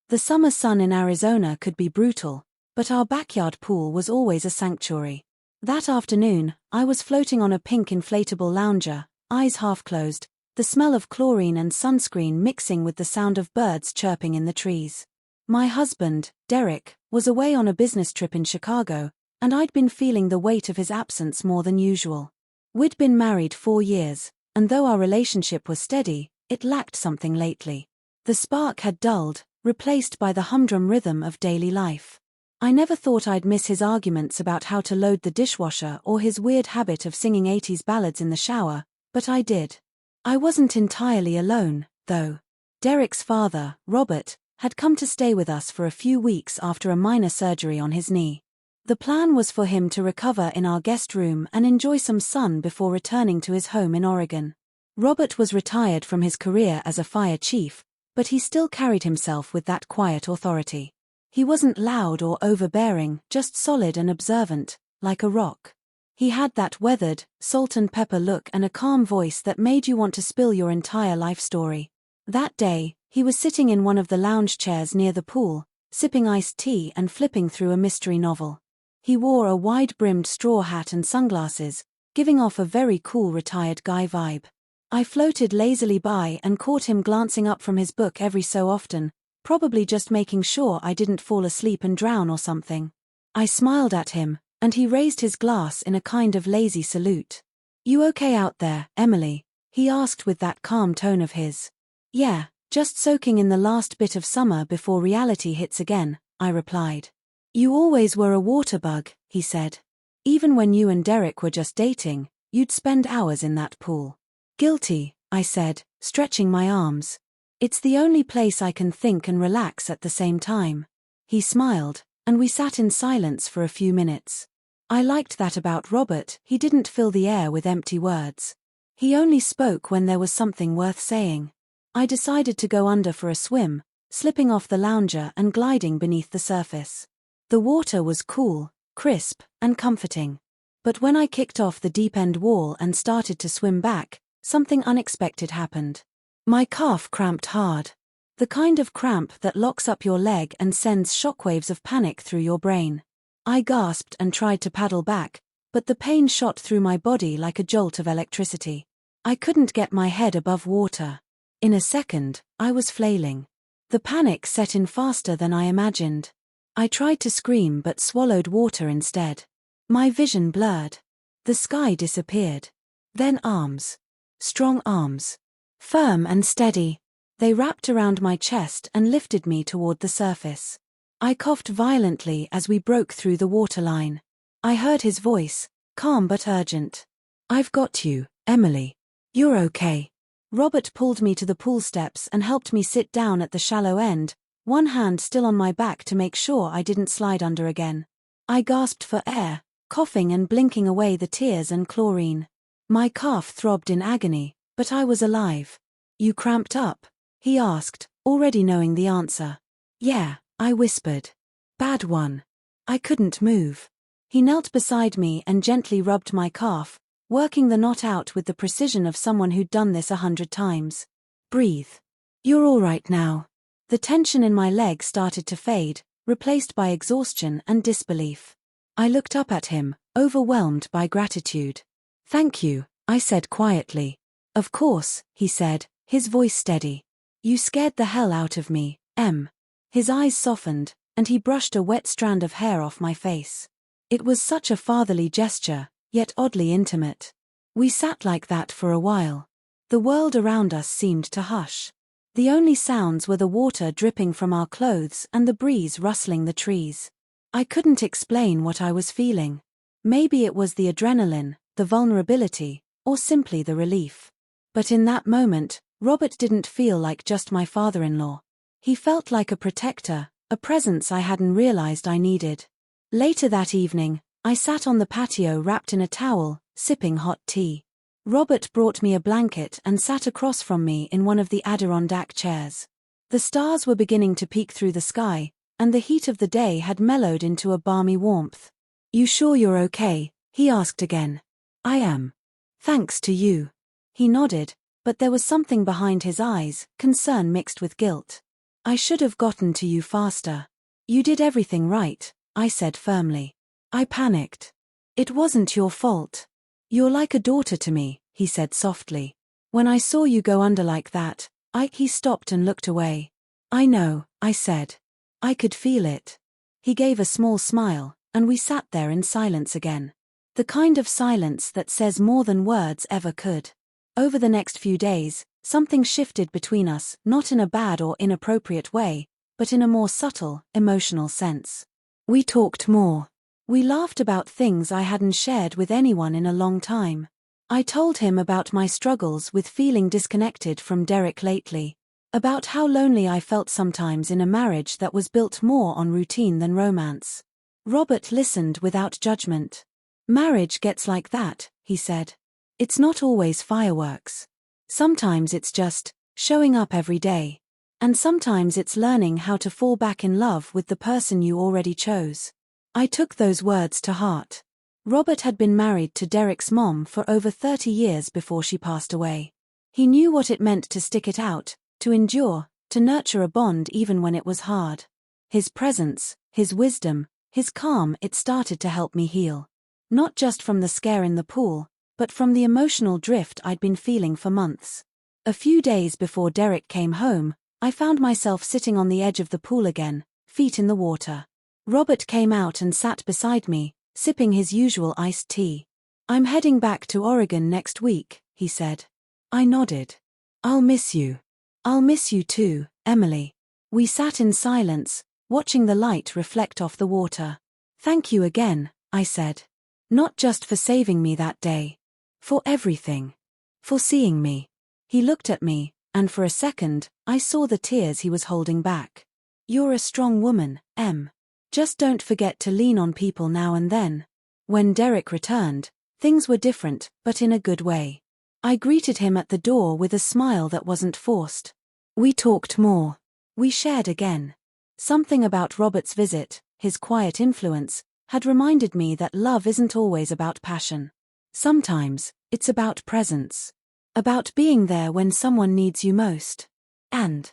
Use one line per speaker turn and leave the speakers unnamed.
The summer sun in Arizona could be brutal, but our backyard pool was always a sanctuary. That afternoon, I was floating on a pink inflatable lounger, eyes half closed, the smell of chlorine and sunscreen mixing with the sound of birds chirping in the trees. My husband, Derek, was away on a business trip in Chicago, and I'd been feeling the weight of his absence more than usual. We'd been married 4 years, and though our relationship was steady, it lacked something lately. The spark had dulled, replaced by the humdrum rhythm of daily life. I never thought I'd miss his arguments about how to load the dishwasher or his weird habit of singing 80s ballads in the shower, but I did. I wasn't entirely alone, though. Derek's father, Robert, had come to stay with us for a few weeks after a minor surgery on his knee. The plan was for him to recover in our guest room and enjoy some sun before returning to his home in Oregon. Robert was retired from his career as a fire chief, but he still carried himself with that quiet authority. He wasn't loud or overbearing, just solid and observant, like a rock. He had that weathered, salt and pepper look and a calm voice that made you want to spill your entire life story. That day, he was sitting in one of the lounge chairs near the pool, sipping iced tea and flipping through a mystery novel. He wore a wide-brimmed straw hat and sunglasses, giving off a very cool retired guy vibe. I floated lazily by and caught him glancing up from his book every so often, probably just making sure I didn't fall asleep and drown or something. I smiled at him, and he raised his glass in a kind of lazy salute. "You okay out there, Emily?" he asked with that calm tone of his. "Yeah, just soaking in the last bit of summer before reality hits again," I replied. "You always were a water bug," he said. "Even when you and Derek were just dating, you'd spend hours in that pool." "Guilty," I said, stretching my arms. "It's the only place I can think and relax at the same time." He smiled, and we sat in silence for a few minutes. I liked that about Robert, he didn't fill the air with empty words. He only spoke when there was something worth saying. I decided to go under for a swim, slipping off the lounger and gliding beneath the surface. The water was cool, crisp, and comforting. But when I kicked off the deep end wall and started to swim back, something unexpected happened. My calf cramped hard. The kind of cramp that locks up your leg and sends shockwaves of panic through your brain. I gasped and tried to paddle back, but the pain shot through my body like a jolt of electricity. I couldn't get my head above water. In a second, I was flailing. The panic set in faster than I imagined. I tried to scream but swallowed water instead. My vision blurred. The sky disappeared. Then arms. Strong arms. Firm and steady. They wrapped around my chest and lifted me toward the surface. I coughed violently as we broke through the waterline. I heard his voice, calm but urgent. "I've got you, Emily. You're okay." Robert pulled me to the pool steps and helped me sit down at the shallow end, one hand still on my back to make sure I didn't slide under again. I gasped for air, coughing and blinking away the tears and chlorine. My calf throbbed in agony, but I was alive. "You cramped up?" he asked, already knowing the answer. "Yeah," I whispered. "Bad one." I couldn't move. He knelt beside me and gently rubbed my calf, working the knot out with the precision of someone who'd done this 100 times. "Breathe. You're all right now." The tension in my leg started to fade, replaced by exhaustion and disbelief. I looked up at him, overwhelmed by gratitude. "Thank you," I said quietly. "Of course," he said, his voice steady. "You scared the hell out of me, Em." His eyes softened, and he brushed a wet strand of hair off my face. It was such a fatherly gesture, yet oddly intimate. We sat like that for a while. The world around us seemed to hush. The only sounds were the water dripping from our clothes and the breeze rustling the trees. I couldn't explain what I was feeling. Maybe it was the adrenaline, the vulnerability, or simply the relief. But in that moment, Robert didn't feel like just my father-in-law. He felt like a protector, a presence I hadn't realized I needed. Later that evening, I sat on the patio wrapped in a towel, sipping hot tea. Robert brought me a blanket and sat across from me in one of the Adirondack chairs. The stars were beginning to peek through the sky, and the heat of the day had mellowed into a balmy warmth. "You sure you're okay?" he asked again. "I am. Thanks to you." He nodded, but there was something behind his eyes, concern mixed with guilt. I should have gotten to you faster. You did everything right, I said firmly. I panicked. It wasn't your fault. You're like a daughter to me, he said softly. When I saw you go under like that, he stopped and looked away. I know, I said. I could feel it. He gave a small smile, and we sat there in silence again. The kind of silence that says more than words ever could. Over the next few days, something shifted between us, not in a bad or inappropriate way, but in a more subtle, emotional sense. We talked more. We laughed about things I hadn't shared with anyone in a long time. I told him about my struggles with feeling disconnected from Derek lately, about how lonely I felt sometimes in a marriage that was built more on routine than romance. Robert listened without judgment. Marriage gets like that, he said. It's not always fireworks. Sometimes it's just showing up every day. And sometimes it's learning how to fall back in love with the person you already chose. I took those words to heart. Robert had been married to Derek's mom for over 30 years before she passed away. He knew what it meant to stick it out, to endure, to nurture a bond even when it was hard. His presence, his wisdom, his calm, it started to help me heal. Not just from the scare in the pool, but from the emotional drift I'd been feeling for months. A few days before Derek came home, I found myself sitting on the edge of the pool again, feet in the water. Robert came out and sat beside me, sipping his usual iced tea. I'm heading back to Oregon next week, he said. I nodded. I'll miss you. I'll miss you too, Emily. We sat in silence, watching the light reflect off the water. Thank you again, I said. Not just for saving me that day. For everything. For seeing me. He looked at me, and for a second, I saw the tears he was holding back. You're a strong woman, Em. Just don't forget to lean on people now and then. When Derek returned, things were different, but in a good way. I greeted him at the door with a smile that wasn't forced. We talked more. We shared again. Something about Robert's visit, his quiet influence, had reminded me that love isn't always about passion. Sometimes, it's about presence. About being there when someone needs you most. And